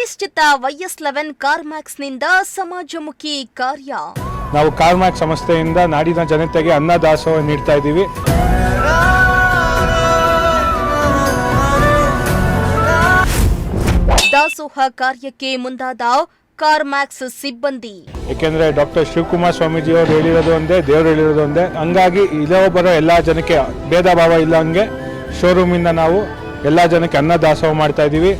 ಪ್ರತಿಷ್ಠಿತ YS11 ಕಾರ್ಮ್ಯಾಕ್ಸ್ನಿಂದ ಸಮಾಜಮುಖಿ ಕಾರ್ಯ. ನಾವು ಕಾರ್ಮ್ಯಾಕ್ಸ್ ಸಂಸ್ಥೆಯಿಂದ ನಾಡಿನ ಜನತೆಗೆ ಅನ್ನ ದಾಸೋಹ ನೀಡ್ತಾ ಇದ್ದೀವಿ. ದಾಸೋಹ ಕಾರ್ಯಕ್ಕೆ ಮುಂದಾದ ಕಾರ್ಮ್ಯಾಕ್ಸ್ ಸಿಬ್ಬಂದಿ. ಏಕೆಂದ್ರೆ ಡಾಕ್ಟರ್ ಶಿವಕುಮಾರ್ ಸ್ವಾಮೀಜಿ ಅವರು ಹೇಳಿರೋದು ಒಂದೇ, ದೇವರು ಹೇಳಿರೋದು ಒಂದೇ. ಹಂಗಾಗಿ ಇಲ್ಲೇ ಬರೋ ಎಲ್ಲ ಜನಕ್ಕೆ ಭೇದ ಭಾವ ಇಲ್ಲ ಹಂಗೆ ಶೋರೂಮಿಂದ ನಾವು ಎಲ್ಲ ಜನಕ್ಕೆ ಅನ್ನ ದಾಸೋಹ ಮಾಡ್ತಾ ಇದ್ದೀವಿ.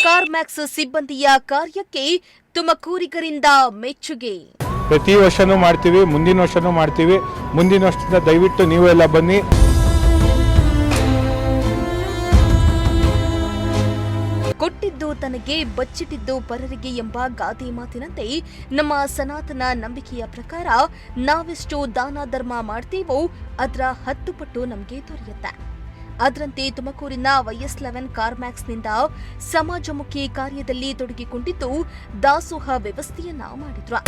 ಕಾರ್ಮ್ಯಾಕ್ಸ್ ಸಿಬ್ಬಂದಿಯ ಕಾರ್ಯಕ್ಕೆ ತುಮಕೂರಿಗರಿಂದ ಮೆಚ್ಚುಗೆ. ಪ್ರತಿ ವರ್ಷನೂ ಮಾಡ್ತೀವಿ, ಮುಂದಿನ ವರ್ಷನೂ ಮಾಡ್ತೀವಿ. ಮುಂದಿನ ವರ್ಷದಿಂದ ದಯವಿಟ್ಟು ನೀವು ಎಲ್ಲ ಬನ್ನಿ. ಕೊಟ್ಟಿದ್ದು ತನಗೆ ಬಚ್ಚಿಟ್ಟಿದ್ದು ಪರರಿಗೆ ಎಂಬ ಗಾದೆ ಮಾತಿನಂತೆ ನಮ್ಮ ಸನಾತನ ನಂಬಿಕೆಯ ಪ್ರಕಾರ ನಾವೆಷ್ಟು ದಾನ ಧರ್ಮ ಮಾಡ್ತೀವೋ ಅದರ 10 ಪಟ್ಟು ನಮಗೆ ದೊರೆಯುತ್ತೆ. ಅದರಂತೆ ತುಮಕೂರಿನ YS11 ಕಾರ್ಮ್ಯಾಕ್ಸ್ನಿಂದ ಸಮಾಜಮುಖಿ ಕಾರ್ಯದಲ್ಲಿ ತೊಡಗಿಕೊಂಡಿದ್ದು ದಾಸೋಹ ವ್ಯವಸ್ಥೆಯನ್ನ ಮಾಡಿದ್ರು.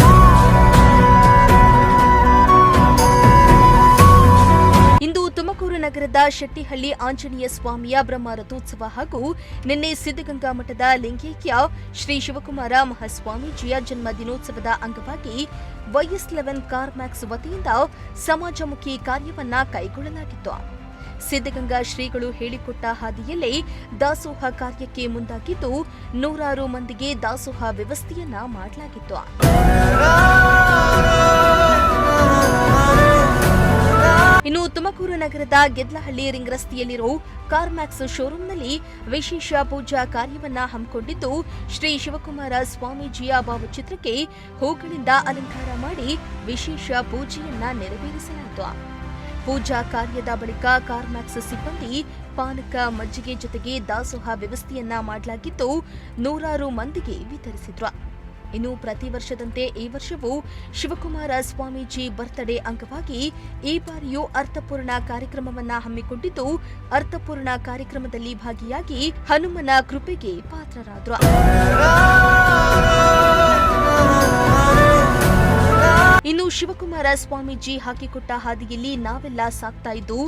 ಇಂದು ತುಮಕೂರು ನಗರದ ಶೆಟ್ಟಿಹಳ್ಳಿ ಆಂಜನೇಯ ಸ್ವಾಮಿಯ ಬ್ರಹ್ಮ ರಥೋತ್ಸವ ಹಾಗೂ ನಿನ್ನೆ ಸಿದ್ಧಗಂಗಾ ಮಠದ ಲಿಂಗೈಕ್ಯ ಶ್ರೀ ಶಿವಕುಮಾರ ಮಹಾಸ್ವಾಮೀಜಿಯ ಜನ್ಮ ದಿನೋತ್ಸವದ ಅಂಗವಾಗಿ YS11 ಕಾರ್ಮ್ಯಾಕ್ಸ್ ವತಿಯಿಂದ ಸಮಾಜಮುಖಿ ಕಾರ್ಯವನ್ನ ಕೈಗೊಳ್ಳಲಾಗಿತ್ತು. ಸಿದ್ಧಗಂಗಾ ಶ್ರೀಗಳು ಹೇಳಿಕೊಟ್ಟ ಹಾದಿಯಲ್ಲೇ ದಾಸೋಹ ಕಾರ್ಯಕ್ಕೆ ಮುಂದಾಗಿದ್ದು ನೂರಾರು ಮಂದಿಗೆ ದಾಸೋಹ ವ್ಯವಸ್ಥೆಯನ್ನ ಮಾಡಲಾಗಿತ್ತು. ಇನ್ನು ತುಮಕೂರು ನಗರದ ಗೆದ್ಲಹಳ್ಳಿ ರಿಂಗ್ ರಸ್ತೆಯಲ್ಲಿರೋ ಕಾರ್ಮ್ಯಾಕ್ಸ್ ಶೋರೂಂನಲ್ಲಿ ವಿಶೇಷ ಪೂಜಾ ಕಾರ್ಯವನ್ನ ಹಮ್ಮಿಕೊಂಡಿದ್ದು ಶ್ರೀ ಶಿವಕುಮಾರ ಸ್ವಾಮೀಜಿಯ ಭಾವಚಿತ್ರಕ್ಕೆ ಹೂಗಳಿಂದ ಅಲಂಕಾರ ಮಾಡಿ ವಿಶೇಷ ಪೂಜೆಯನ್ನ ನೆರವೇರಿಸಲಾಯಿತು. ಪೂಜಾ ಕಾರ್ಯದ ಬಳಿಕ ಕಾರ್ಮ್ಯಾಕ್ಸ್ ಸಿಬ್ಬಂದಿ ಪಾನಕ ಮಜ್ಜಿಗೆ ಜೊತೆಗೆ ದಾಸೋಹ ವ್ಯವಸ್ಥೆಯನ್ನ ಮಾಡಲಾಗಿದ್ದು ನೂರಾರು ಮಂದಿಗೆ ವಿತರಿಸಿದ್ರು. ಇನ್ನು ಪ್ರತಿ ವರ್ಷದಂತೆ ಈ ವರ್ಷವೂ ಶಿವಕುಮಾರ ಸ್ವಾಮೀಜಿ ಬರ್ತ್ಡೇ ಅಂಗವಾಗಿ ಈ ಬಾರಿಯೂ ಅರ್ಥಪೂರ್ಣ ಕಾರ್ಯಕ್ರಮವನ್ನ ಹಮ್ಮಿಕೊಂಡಿದ್ದು ಅರ್ಥಪೂರ್ಣ ಕಾರ್ಯಕ್ರಮದಲ್ಲಿ ಭಾಗಿಯಾಗಿ ಹನುಮನ ಕೃಪೆಗೆ ಪಾತ್ರರಾದ್ರು. ಇನ್ನು ಶಿವಕುಮಾರ ಸ್ವಾಮೀಜಿ ಹಾಕಿಕೊಟ್ಟ ಹಾದಿಯಲ್ಲಿ ನಾವೆಲ್ಲ ಸಾಕ್ತಾ ಇದ್ದು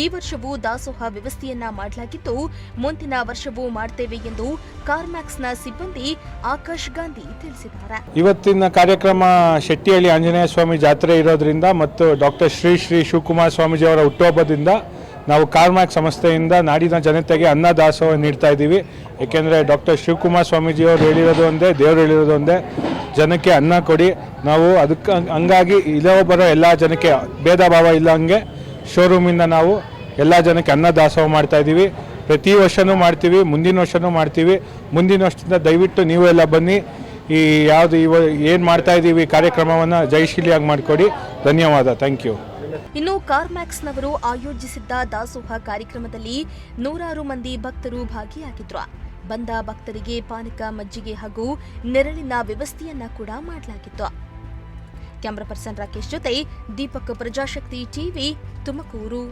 ಈ ವರ್ಷವೂ ದಾಸೋಹ ವ್ಯವಸ್ಥೆಯನ್ನ ಮಾಡಲಾಗಿದ್ದು ಮುಂದಿನ ವರ್ಷವೂ ಮಾಡ್ತೇವೆ ಎಂದು ಕಾರ್ಮ್ಯಾಕ್ಸ್ನ ಸಿಬ್ಬಂದಿ ಆಕಾಶ್ ಗಾಂಧಿ ತಿಳಿಸಿದ್ದಾರೆ. ಇವತ್ತಿನ ಕಾರ್ಯಕ್ರಮ ಶೆಟ್ಟಿಹಳ್ಳಿ ಆಂಜನೇಯ ಸ್ವಾಮಿ ಜಾತ್ರೆ ಇರೋದ್ರಿಂದ ಮತ್ತು ಡಾಕ್ಟರ್ ಶ್ರೀ ಶಿವಕುಮಾರ್ ಸ್ವಾಮೀಜಿ ಅವರ ಹುಟ್ಟುಹಬ್ಬದಿಂದ ನಾವು ಕಾರ್ಮ್ಯಾಕ್ಸ್ ಸಂಸ್ಥೆಯಿಂದ ನಾಡಿನ ಜನತೆಗೆ ಅನ್ನ ದಾಸೋಹ ನೀಡ್ತಾ ಇದ್ದೀವಿ. ಏಕೆಂದರೆ ಡಾಕ್ಟರ್ ಶಿವಕುಮಾರ್ ಸ್ವಾಮೀಜಿ ಅವರು ಹೇಳಿರೋದು ಒಂದೇ, ದೇವರು ಹೇಳಿರೋದು ಒಂದೇ, ಜನಕ್ಕೆ ಅನ್ನ ಕೊಡಿ. ನಾವು ಅದಕ್ಕೆ ಹಂಗಾಗಿ ಇಲ್ಲೇ ಬರೋ ಎಲ್ಲ ಜನಕ್ಕೆ ಭೇದ ಭಾವ ಇಲ್ಲ ಹಂಗೆ ಶೋರೂಮಿಂದ ನಾವು ಎಲ್ಲ ಜನಕ್ಕೆ ಅನ್ನ ದಾಸೋಹ ಮಾಡ್ತಾ ಇದ್ದೀವಿ. ಪ್ರತಿ ವರ್ಷನೂ ಮಾಡ್ತೀವಿ, ಮುಂದಿನ ವರ್ಷನೂ ಮಾಡ್ತೀವಿ. ಮುಂದಿನ ವರ್ಷದಿಂದ ದಯವಿಟ್ಟು ನೀವು ಎಲ್ಲ ಬನ್ನಿ. ಈ ಯಾವುದು ಏನು ಮಾಡ್ತಾ ಇದ್ದೀವಿ ಕಾರ್ಯಕ್ರಮವನ್ನು ಜಯಶೀಲಿಯಾಗಿ ಮಾಡಿಕೊಡಿ. ಧನ್ಯವಾದ. Thank you. ಇನ್ನು ಕಾರ್ಮ್ಯಾಕ್ಸ್ನವರು ಆಯೋಜಿಸಿದ್ದ ದಾಸೋಹ ಕಾರ್ಯಕ್ರಮದಲ್ಲಿ ನೂರಾರು ಮಂದಿ ಭಕ್ತರು ಭಾಗಿಯಾಗಿದ್ರು. ಬಂದ ಭಕ್ತರಿಗೆ ಪಾನಕ ಮಜ್ಜಿಗೆ ಹಾಗೂ ನೆರಳಿನ ವ್ಯವಸ್ಥೆಯನ್ನ ಕೂಡ ಮಾಡಲಾಗಿತ್ತು. ಕ್ಯಾಮರಾ ಪರ್ಸನ್ ರಾಕೇಶ್ ಜೊತೆ ದೀಪಕ್, ಪ್ರಜಾಶಕ್ತಿ ಟಿವಿ, ತುಮಕೂರು.